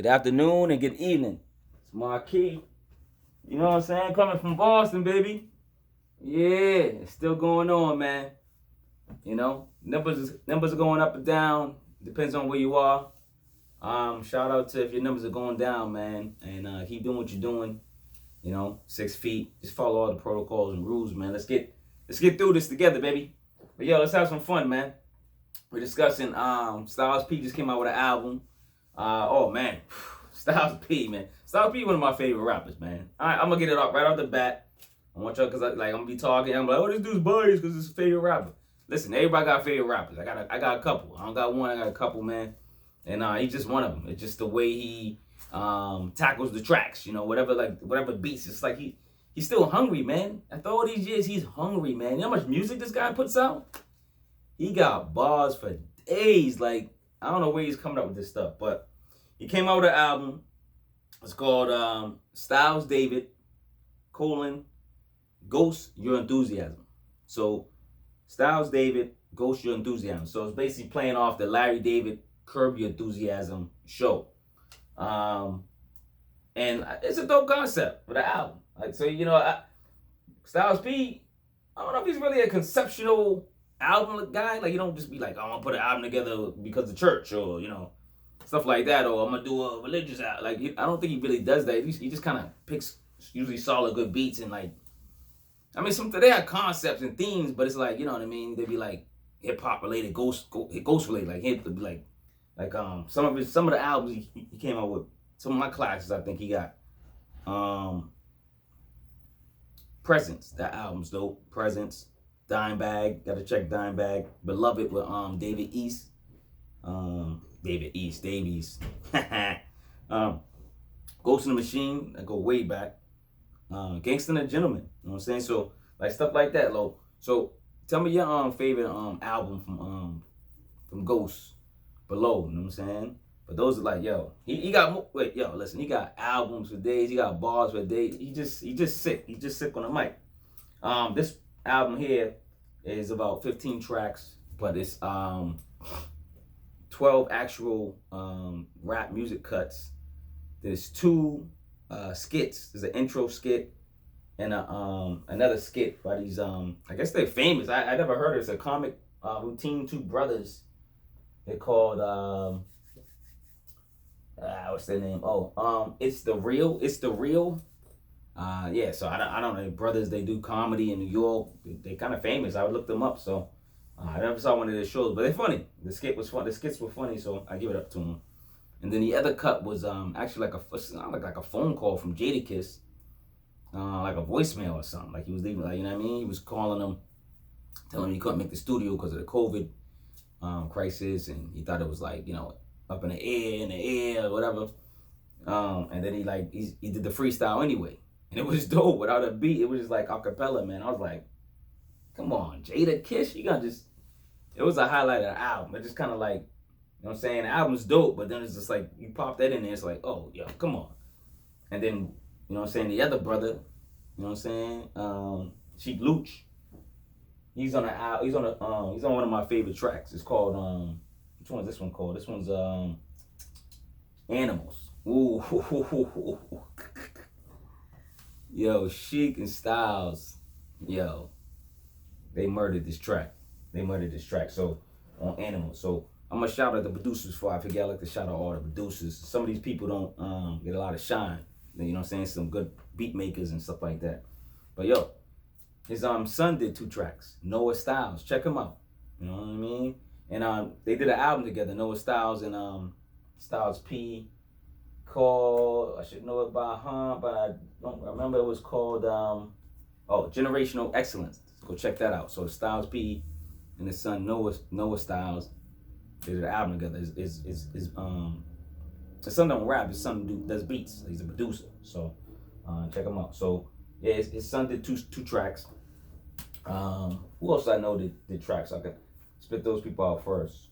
good afternoon, and good evening. It's Marquis. You know what I'm saying? Coming from Boston, baby. Yeah, it's still going on, man. You know, numbers are going up and down. Depends on where you are. Shout out to if your numbers are going down, man, and keep doing what you're doing. You know, 6 feet. Just follow all the protocols and rules, man. Let's get through this together, baby. But yo, let's have some fun, man. We're discussing Styles P just came out with an album. Oh man, Styles P, man. Styles P, one of my favorite rappers, man. All right, I'm gonna get it up right off the bat. I want y'all, cause I'm gonna be talking. I'm like, oh, this dude's biased because it's his favorite rapper. Listen, everybody got favorite rappers. I got a couple. I don't got one. I got a couple, man. And he's just one of them. It's just the way he tackles the tracks. You know, whatever beats. It's like he's still hungry, man. After all these years, he's hungry, man. You know how much music this guy puts out? He got bars for days. Like, I don't know where he's coming up with this stuff, but he came out with an album. It's called Styles David, Ghost Your Enthusiasm. So, Styles David, Ghost Your Enthusiasm. So, it's basically playing off the Larry David Curb Your Enthusiasm show. And it's a dope concept for the album. Like, so, you know, Styles P, I don't know if he's really a conceptual album guy. Like, you don't just be like, oh, I'm gonna put an album together because of church, or, you know, stuff like that, or I'm gonna do a religious album. Like, I don't think he really does that. He just kind of picks usually solid good beats, and like, I mean, they have concepts and themes, but it's like, you know what I mean, they'd be like hip hop related, ghost related, like hip, like some of the albums he came out with. Some of my classes, I think he got Presence. That album's dope. Presence. Dime Bag, gotta check Dime Bag. Beloved with David East. Davies. Ghost in the Machine, I go way back. Gangsta and a Gentleman, you know what I'm saying? So, like, stuff like that, Lo. So, tell me your favorite album from Ghost below, you know what I'm saying? But those are like, yo, he got, listen, he got albums for days, he got bars for days. He just sick. He just sick on the mic. This album here is about 15 tracks, but it's 12 actual rap music cuts. There's 2 skits. There's an intro skit and another skit by these I guess they're famous. I never heard of it. It's a comic routine, 2 brothers. They're called what's their name? Oh, ItsTheReal. ItsTheReal. Yeah, so I don't know. Brothers, they do comedy in New York. They're kind of famous. I would look them up. So I never saw one of their shows, but they're funny. The skit was fun. The skits were funny, so I give it up to them. And then the other cut was actually like a phone call from Jadakiss, like a voicemail or something. Like he was leaving, like, you know what I mean? He was calling them, telling them he couldn't make the studio because of the COVID crisis, and he thought it was like, you know, up in the air or whatever. And then he did the freestyle anyway. And it was dope without a beat. It was just like a cappella, man. I was like, come on, Jadakiss, you gotta just, it was a highlight of the album. It just kind of like, you know what I'm saying? The album's dope, but then it's just like, you pop that in there, it's like, oh, yo, come on. And then, you know what I'm saying, the other brother, you know what I'm saying? Sheek Louch. He's on one of my favorite tracks. It's called, which one is this one called? This one's Animals. Ooh. Yo, Sheek and Styles, yo, they murdered this track. So, on Animals. So, I'm going to shout out the producers before I forget. I like to shout out all the producers. Some of these people don't get a lot of shine. You know what I'm saying? Some good beat makers and stuff like that. But, yo, his son did 2 tracks. Noah Styles. Check him out. You know what I mean? And they did an album together, Noah Styles and Styles P, called, I should know it by but I don't remember. It was called Generational Excellence. Go check that out. So Styles P and his son Noah Styles did an album together. His son don't rap. His son does beats. He's a producer. So check him out. So yeah, his son did two tracks. Who else I know did tracks? I could spit those people out first.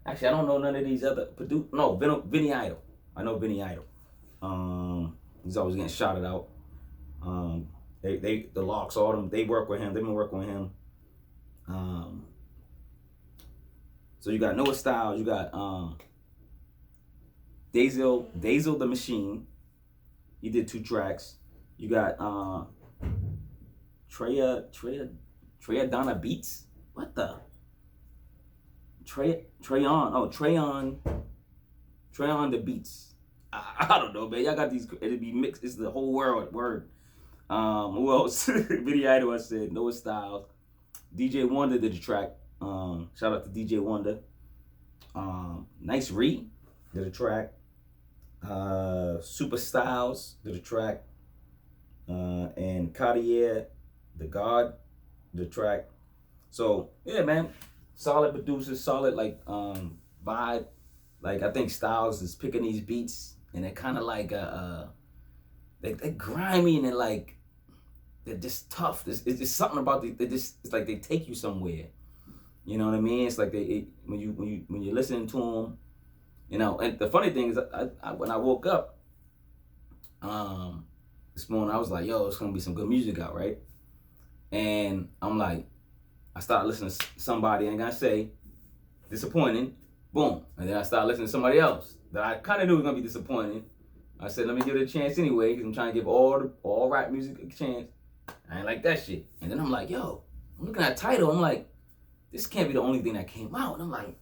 Actually, I don't know none of these other Vinny Idol. I know Vinny Idol. He's always getting shouted out. The Locks, all them, they work with him. They've been working with him. So you got Noah Styles, you got Dayzel the Machine. He did 2 tracks. You got Treyondabeatz. What the? Treyondabeatz. I don't know, man. Y'all got these. It'd be mixed. It's the whole world word. Who else? Vinny I said Noah Styles. DJ Wonda did the track. Shout out to DJ Wonda. Nice Ree did a track. Supastylez did a track. And Khardier, the God, the track. So yeah, man, solid producers, solid like vibe. Like I think Styles is picking these beats, and they're kind of like they're grimy and they're just tough. It's just something about it's like they take you somewhere. You know what I mean? It's like when you're listening to them, you know. And the funny thing is, I when I woke up this morning, I was like, yo, it's gonna be some good music out, right? And I'm like, I started listening to somebody, and I gotta say, disappointing. Boom. And then I started listening to somebody else that I kind of knew was gonna be disappointing. I said, let me give it a chance anyway, because I'm trying to give all rap music a chance. I ain't like that shit. And then I'm like, yo, I'm looking at TIDAL. I'm like, this can't be the only thing that came out. And I'm like,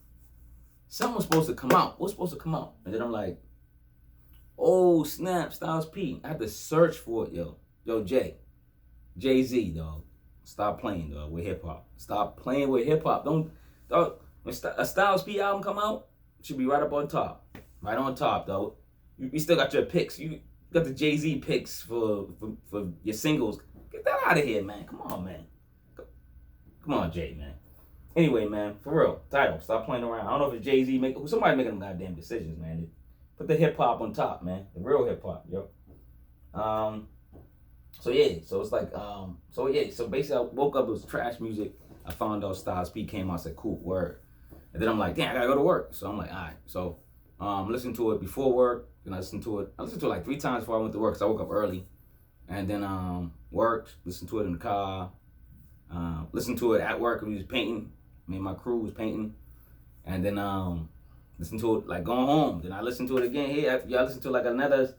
something was supposed to come out. What's supposed to come out? And then I'm like, oh, snap, Styles P. I had to search for it, yo. Yo, Jay-Z, dog. Stop playing, dog, with hip-hop. Stop playing with hip-hop. Don't, when a Styles P album come out, it should be right up on top. Right on top, though. You still got your picks. You got the Jay-Z picks for your singles. Get that out of here, man. Come on, man. Come on, Jay, man. Anyway, man, for real, TIDAL, stop playing around. I don't know if it's Jay-Z, somebody making them goddamn decisions, man. Put the hip-hop on top, man. The real hip-hop, yo. So yeah, so it's like, so basically I woke up, it was trash music. I found out Styles P came out, I said, cool, word. And then I'm like, damn, I gotta go to work. So I'm like, all right. So listen to it before work, then I listened to it like 3 times before I went to work, because I woke up early. And then worked, listened to it in the car, listened to it at work, we was painting. Me and my crew was painting. And then listened to it like going home. Then I listened to it again here. I listened to it like another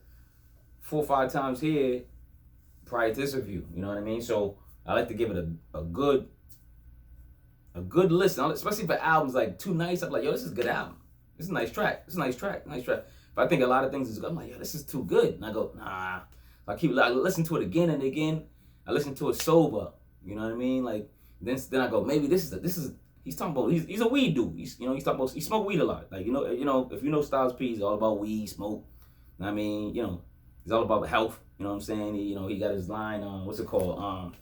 4 or 5 times here prior to this review. You know what I mean? So I like to give it a good listen, especially for albums like Too Nice. I'm like, yo, this is a good album. This is a nice track. Nice track. If I think a lot of things is good, I'm like, yo, this is too good. And I go, nah. I listen to it again and again. I listen to it sober. You know what I mean? Like then I go, maybe this is. He's talking about he's a weed dude. He's talking about he smoke weed a lot. Like you know if you know Styles P, he's all about weed, smoke. I mean he's all about health. You know what I'm saying? He got his line what's it called?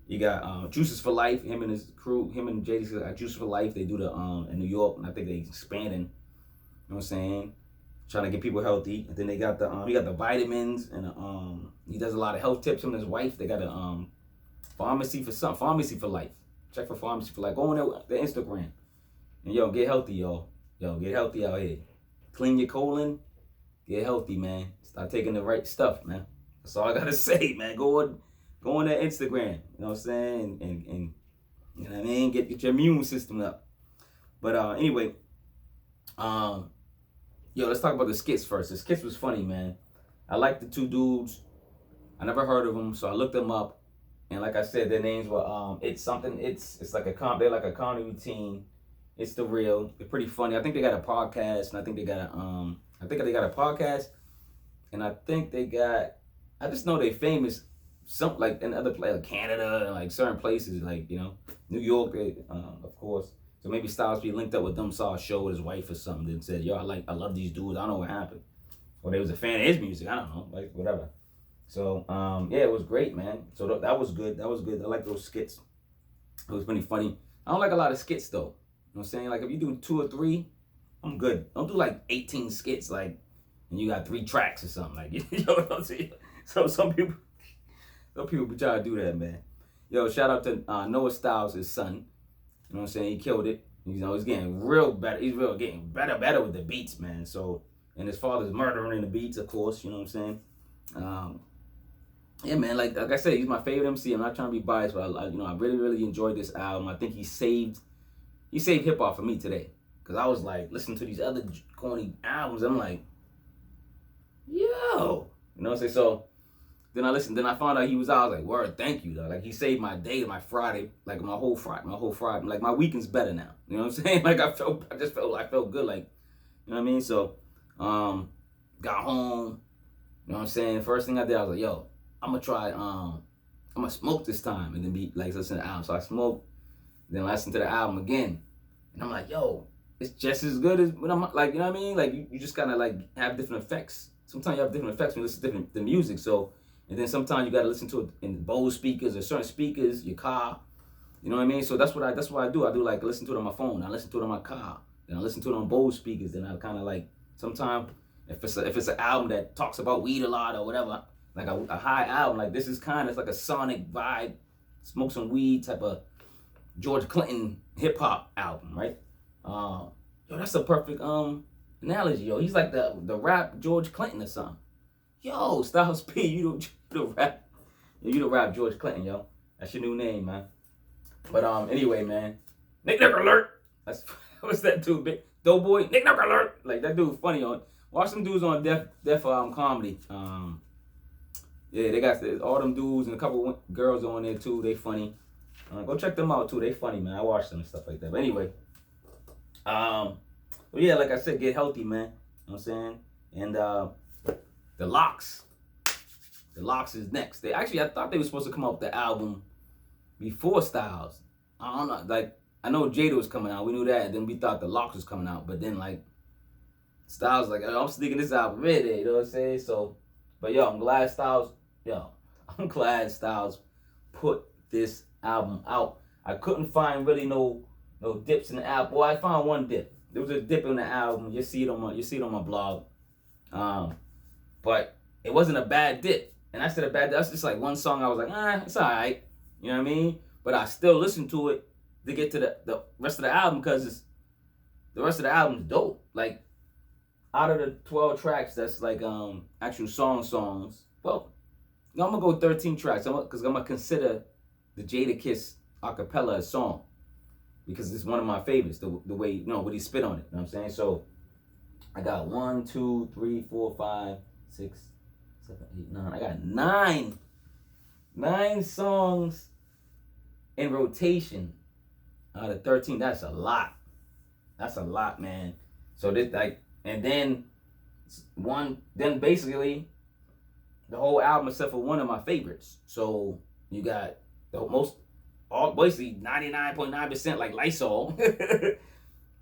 You got Juices for Life. Him and his crew, him and Jadakiss got Juices for Life. They do the in New York, and I think they expanding. You know what I'm saying? Trying to get people healthy. And then they got he got the vitamins and he does a lot of health tips. Him and his wife, they got a pharmacy for life. Check for pharmacy for life. Go on their Instagram. And get healthy, y'all. Get healthy out here. Clean your colon. Get healthy, man. Start taking the right stuff, man. That's all I gotta say, man. Go on their Instagram. You know what I'm saying? And you know what I mean? Get your immune system up. But anyway, let's talk about the skits first. The skits was funny, man. I like the 2 dudes. I never heard of them, so I looked them up. And like I said, their names were it's like they're like a comedy routine. It's the real. They're pretty funny. I think they got a podcast, and I think they got a podcast, and I think they got. I just know they famous. Some like in other places, like Canada, and like certain places, like New York, of course. So maybe Styles P linked up with them, saw a show with his wife or something, and said, "Yo, I love these dudes. I don't know what happened," or they was a fan of his music. I don't know, like whatever. So, it was great, man. So that was good. I like those skits. It was pretty funny. I don't like a lot of skits, though. You know what I'm saying? Like, if you do 2 or 3, I'm good. Don't do, like, 18 skits, like, and you got 3 tracks or something. Like, you know what I'm saying? So, some people be trying to do that, man. Yo, shout out to Noah Styles, his son. You know what I'm saying? He killed it. He's getting real better. He's getting better with the beats, man. So, and his father's murdering the beats, of course. You know what I'm saying? Yeah, man, like I said, he's my favorite MC. I'm not trying to be biased, but I really, really enjoyed this album. I think he saved hip hop for me today, Because I was like, listening to these other corny albums. I'm like, yo. You know what I'm saying? So then I listened. Then I found out he was out. I was like, word, thank you, though. Like, he saved my day, my Friday. Like, my whole Friday. Like, my weekend's better now. You know what I'm saying? Like, I felt good. Like, you know what I mean? So, got home. You know what I'm saying? First thing I did, I was like, yo, I'm going to try, I'm going to smoke this time. And then be, like, listen to the album. So I smoked. Then I listened to the album again. And I'm like, yo, it's just as good as when I'm, like, you know what I mean? Like, you just kind of, like, have different effects. Sometimes you have different effects when you listen to the music. So, and then sometimes you got to listen to it in Bose speakers or certain speakers, your car. You know what I mean? So that's what I do. I do, like, listen to it on my phone. I listen to it on my car. Then I listen to it on Bose speakers. Then I kind of, like, sometimes if it's an album that talks about weed a lot or whatever, like a high album, like this is kind of like a sonic vibe, smoke some weed type of George Clinton hip hop album, right? Yo, that's a perfect analogy, yo. He's like the rap George Clinton or something. Yo, Styles P, you the rap George Clinton, yo. That's your new name, man. But anyway, man, Nick alert. That's what's that dude, big Doughboy? Nick alert. Like that dude funny on. Watch them dudes on Def Comedy. Yeah, they got all them dudes and a couple girls on there too. They funny. Go check them out too. They funny, man. I watch them and stuff like that. But anyway, well, yeah, like I said, get healthy, man. You know what I'm saying? And the Locks is next. I thought they were supposed to come out with the album before Styles. I don't know. Like, I know Jada was coming out. We knew that. And then we thought the Locks was coming out. But then, like, Styles like, I'm sneaking this album in there. You know what I'm saying? So, but yo, I'm glad Styles put this album out. I couldn't find really no dips in the album. Well, I found one dip. There was a dip in the album. You see it on my blog. But it wasn't a bad dip. And I said a bad dip. That's just like one song I was like, it's all right. You know what I mean? But I still listened to it to get to the rest of the album because the rest of the album's dope. Like, out of the 12 tracks, that's like actual songs. Well, I'm gonna go 13 tracks because I'm gonna consider the Jadakiss acapella a song because it's one of my favorites. The way what he spit on it. You know what I'm saying? So I got 1, 2, 3, 4, 5, 6, 7, 8, 9. I got nine songs in rotation out of 13. That's a lot. That's a lot, man. So this and then basically the whole album except for one of my favorites. So you got basically 99.9% like Lysol.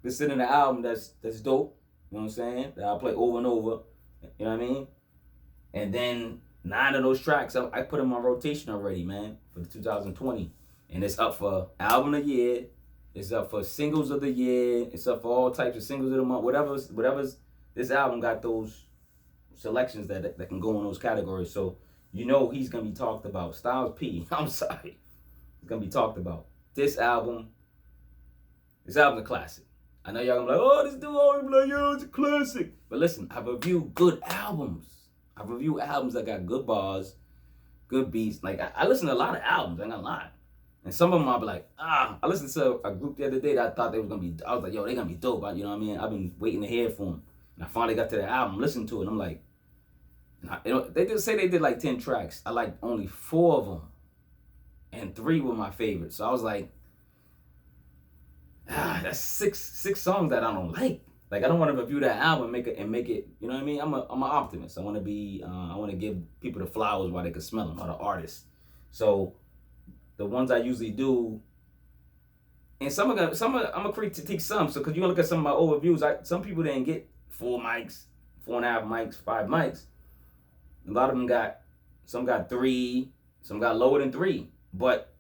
This in the album that's dope. You know what I'm saying? That I play over and over. You know what I mean? And then 9 of those tracks I put them on rotation already, man, for 2020. And it's up for album of the year. It's up for singles of the year. It's up for all types of singles of the month. Whatever's this album got those selections that can go in those categories. So you know he's gonna be talked about. Styles P, I'm sorry. He's gonna be talked about. This album's a classic. I know y'all gonna be like, oh, this dude always be like, yo, it's a classic. But listen, I review good albums. I review albums that got good bars, good beats. Like I listen to a lot of albums, I ain't gonna lie. And some of them I'll be like, I listened to a group the other day that I thought they was gonna be, I was like, yo, they gonna be dope. You know what I mean? I've been waiting to hear from them. And I finally got to the album, listened to it, and I'm like, they did say they did like 10 tracks. I liked only 4 of them. And 3 were my favorites. So I was like, that's six songs that I don't like. Like, I don't want to review that album and make it, you know what I mean? I'm an optimist. I want to give people the flowers while they can smell them, or the artists. So the ones I usually do, and I'm gonna critique some. So, cause you look at some of my old reviews, some people didn't get 4 mics, 4.5 mics, 5 mics. A lot of them some got 3, some got lower than 3. But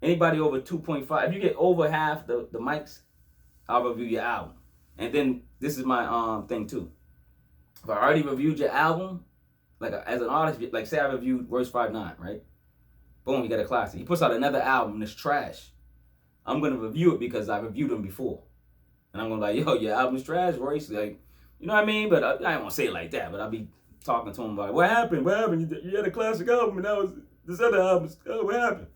anybody over 2.5, if you get over half the mics, I'll review your album. And then this is my thing too. If I already reviewed your album, like as an artist, like say I reviewed Royce 5'9", right? Boom, you got a classic. He puts out another album that's trash. I'm gonna review it because I reviewed him before, and I'm gonna be like, yo, your album's trash, Royce. Like, you know what I mean? But I don't want to say it like that. But I'll be talking to him about what happened. What happened? You had a classic album, and that was this other album. Oh, what happened?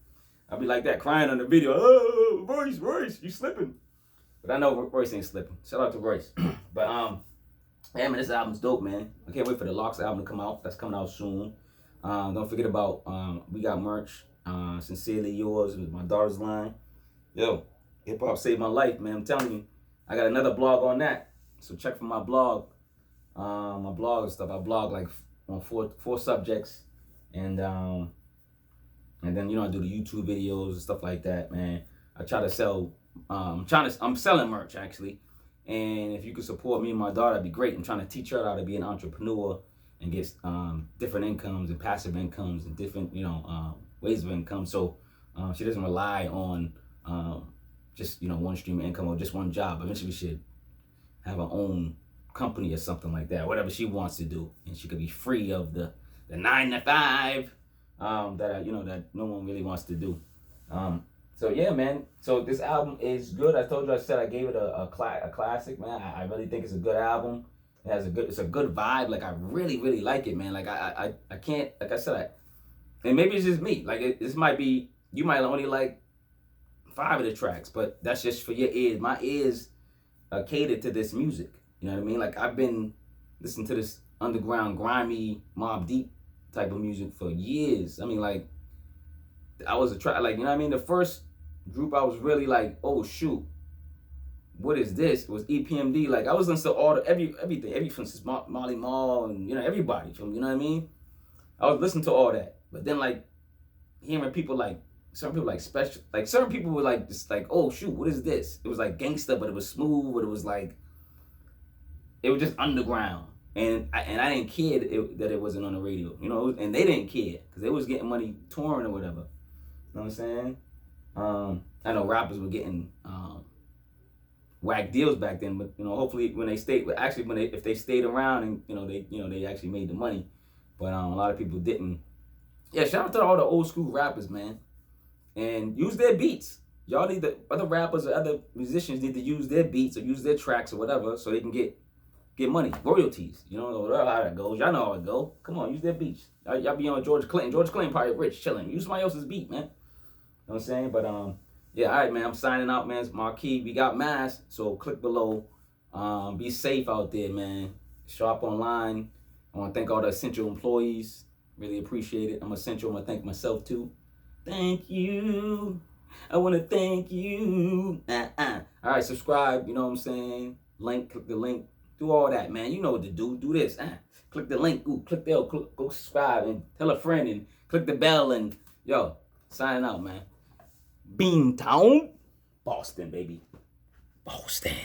I'll be like that, crying on the video. Oh, Royce, you slipping. But I know Royce ain't slipping. Shout out to Royce. But yeah, man, this album's dope, man. I can't wait for the Locks album to come out. That's coming out soon. Don't forget about we got merch. Sincerely Yours with my daughter's line. Yo, hip hop saved my life, man. I'm telling you. I got another blog on that. So check for my blog. My blog and stuff. I blog like on four subjects. And then, you know, I do the YouTube videos and stuff like that, man. I try to sell, I'm selling merch, actually. And if you could support me and my daughter, that'd be great. I'm trying to teach her how to be an entrepreneur and get different incomes and passive incomes and different, you know, ways of income. So she doesn't rely on just, you know, one stream of income or just one job. Eventually she should have her own company or something like that, whatever she wants to do. And she could be free of the 9 to 5 that, you know, that no one really wants to do. So yeah, man. So this album is good. I told you, I said I gave it a classic, man. I really think it's a good album. It's a good vibe. Like I really like it, man. Like I can't, like I said, and maybe it's just me. Like this might be, you might only like 5 of the tracks, but that's just for your ears. My ears are catered to this music. You know what I mean? Like I've been listening to this underground, grimy, Mobb Deep type of music for years. I mean, like I was like, you know what I mean? The first group I was really like, oh shoot, what is this? It was EPMD. Like I was listening to everything from Molly Mall and, you know, everybody from, you know what I mean? I was listening to all that. But then like hearing people like, some people like special, like certain people were like, just like, oh shoot, what is this? It was like gangsta, but it was smooth, but it was like, it was just underground. And I didn't care that it wasn't on the radio, you know, and they didn't care because they was getting money touring or whatever. You know what I'm saying? I know rappers were getting whack deals back then, but you know, hopefully when they stayed, actually if they stayed around and they actually made the money, but a lot of people didn't. Yeah, shout out to all the old school rappers, man, and use their beats. Y'all need other rappers or other musicians need to use their beats or use their tracks or whatever so they can get money, royalties. You know how that goes. Y'all know how it go. Come on, use their beats. Y'all be on George Clinton. George Clinton probably rich, chilling. Use somebody else's beat, man. You know what I'm saying? But yeah, all right, man. I'm signing out, man. It's Marquis. We got masks, so click below. Be safe out there, man. Shop online. I want to thank all the Essential employees. Really appreciate it. I'm Essential. I'm gonna thank myself too. Thank you. I want to thank you. All right, subscribe. You know what I'm saying? Click the link. Do all that, man. You know what to do. Do this. Click the link. Ooh, click there. Go subscribe and tell a friend and click the bell and yo, signing out, man. Beantown, Boston, baby. Boston.